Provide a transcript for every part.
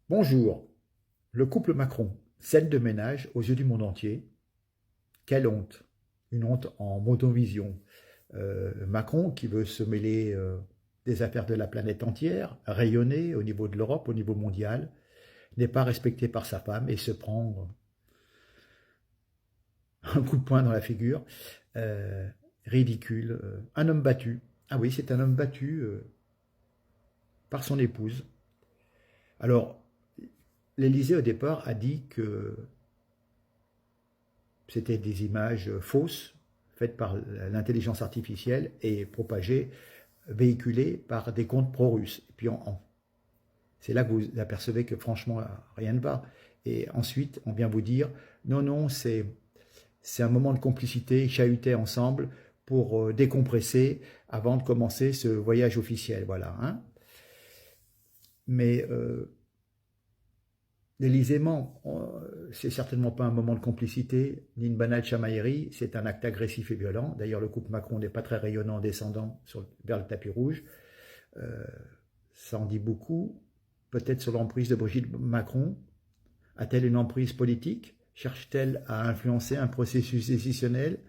Bonjour, le couple Macron, scène de ménage aux yeux du monde entier. Quelle honte, une honte en motovision. Macron qui veut se mêler des affaires de la planète entière, rayonner au niveau de l'Europe, au niveau mondial, n'est pas respecté par sa femme et se prend un coup de poing dans la figure. Ridicule. Un homme battu. Ah oui, c'est un homme battu par son épouse. Alors, l'Élysée au départ a dit que c'était des images fausses faites par l'intelligence artificielle et propagées, véhiculées par des comptes pro-russes. Et puis c'est là que vous apercevez que franchement rien ne va. Et ensuite, on vient vous dire non, non, c'est un moment de complicité, chahuté ensemble pour décompresser avant de commencer ce voyage officiel. Voilà. Hein. Mais l'Élysée ment, c'est certainement pas un moment de complicité, ni une banale chamaillerie, c'est un acte agressif et violent. D'ailleurs, le couple Macron n'est pas très rayonnant en descendant vers le tapis rouge. Ça en dit beaucoup, peut-être sur l'emprise de Brigitte Macron. A-t-elle une emprise politique? Cherche-t-elle à influencer un processus décisionnel?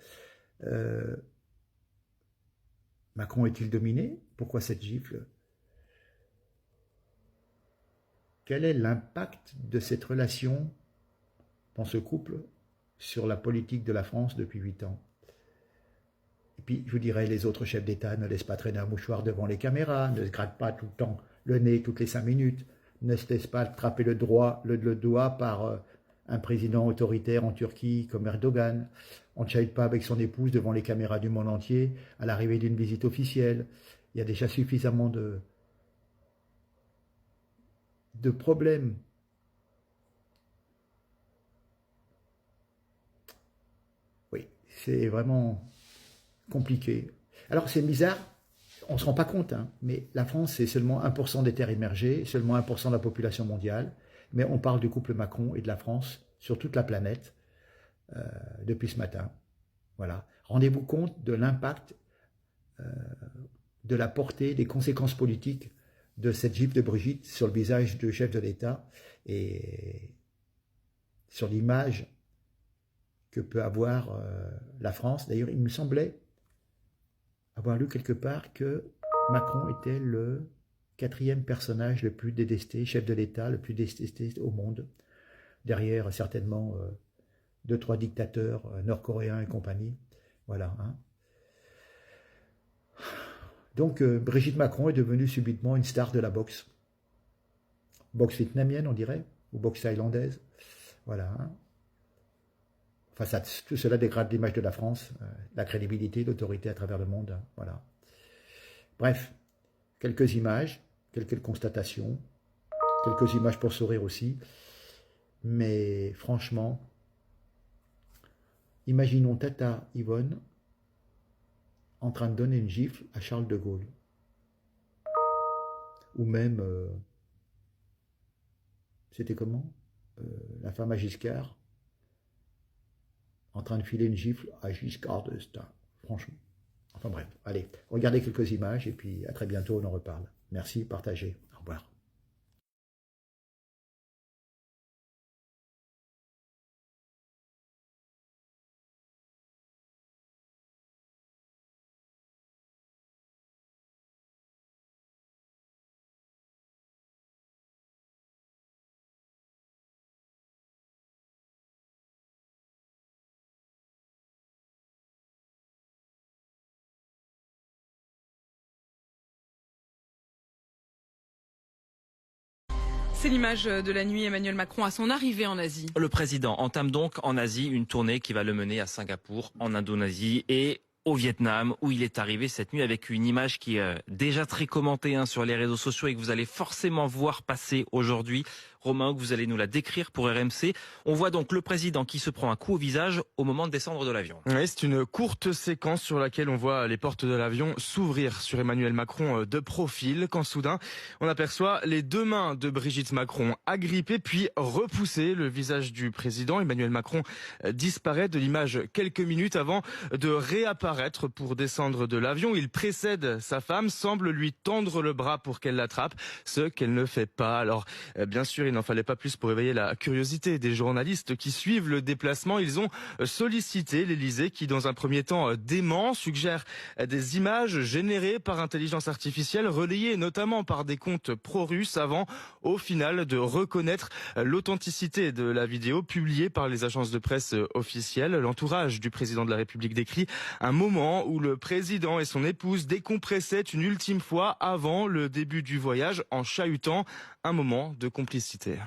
Macron est-il dominé? Pourquoi cette gifle? Quel est l'impact de cette relation dans ce couple sur la politique de la France depuis 8 ans? Et puis, je vous dirais, les autres chefs d'État ne laissent pas traîner un mouchoir devant les caméras, ne se grattent pas tout le temps le nez toutes les 5 minutes, ne se laissent pas attraper le doigt par un président autoritaire en Turquie comme Erdogan. On ne chahute pas avec son épouse devant les caméras du monde entier à l'arrivée d'une visite officielle. Il y a déjà suffisamment de problèmes. Oui, c'est vraiment compliqué. Alors c'est bizarre, on ne se rend pas compte, hein, mais la France c'est seulement 1% des terres immergées, seulement 1% de la population mondiale, mais on parle du couple Macron et de la France sur toute la planète depuis ce matin. Voilà. Rendez-vous compte de l'impact, de la portée, des conséquences politiques de cette gifle de Brigitte sur le visage du chef de l'État et sur l'image que peut avoir la France. D'ailleurs, il me semblait avoir lu quelque part que Macron était le 4e personnage le plus détesté, chef de l'État le plus détesté au monde, derrière certainement 2-3 dictateurs nord-coréens et compagnie. Voilà. Hein. Donc, Brigitte Macron est devenue subitement une star de la boxe. Boxe vietnamienne, on dirait, ou boxe thaïlandaise. Voilà. Hein. Enfin, tout cela dégrade l'image de la France, la crédibilité, l'autorité à travers le monde. Hein. Voilà. Bref, quelques images, quelques constatations, quelques images pour sourire aussi. Mais franchement, imaginons Tata Yvonne en train de donner une gifle à Charles de Gaulle. Ou même, c'était comment la femme à Giscard, en train de filer une gifle à Giscard d'Estaing. Franchement. Enfin bref, allez, regardez quelques images et puis à très bientôt, on en reparle. Merci, partagez. Au revoir. C'est l'image de la nuit. Emmanuel Macron à son arrivée en Asie. Le président entame donc en Asie une tournée qui va le mener à Singapour, en Indonésie et au Vietnam, où il est arrivé cette nuit avec une image qui est déjà très commentée sur les réseaux sociaux et que vous allez forcément voir passer aujourd'hui. Romain, que vous allez nous la décrire pour RMC. On voit donc le président qui se prend un coup au visage au moment de descendre de l'avion. Oui, c'est une courte séquence sur laquelle on voit les portes de l'avion s'ouvrir sur Emmanuel Macron de profil, quand soudain on aperçoit les deux mains de Brigitte Macron agrippées puis repoussées. Le visage du président Emmanuel Macron disparaît de l'image quelques minutes avant de réapparaître apparaître pour descendre de l'avion. Il précède sa femme, semble lui tendre le bras pour qu'elle l'attrape, ce qu'elle ne fait pas. Alors, bien sûr, il n'en fallait pas plus pour éveiller la curiosité des journalistes qui suivent le déplacement. Ils ont sollicité l'Élysée qui, dans un premier temps, dément, suggère des images générées par intelligence artificielle, relayées notamment par des comptes pro-russes, avant, au final, de reconnaître l'authenticité de la vidéo publiée par les agences de presse officielles. L'entourage du président de la République décrit un moment où le président et son épouse décompressaient une ultime fois avant le début du voyage en chahutant, un moment de complicité.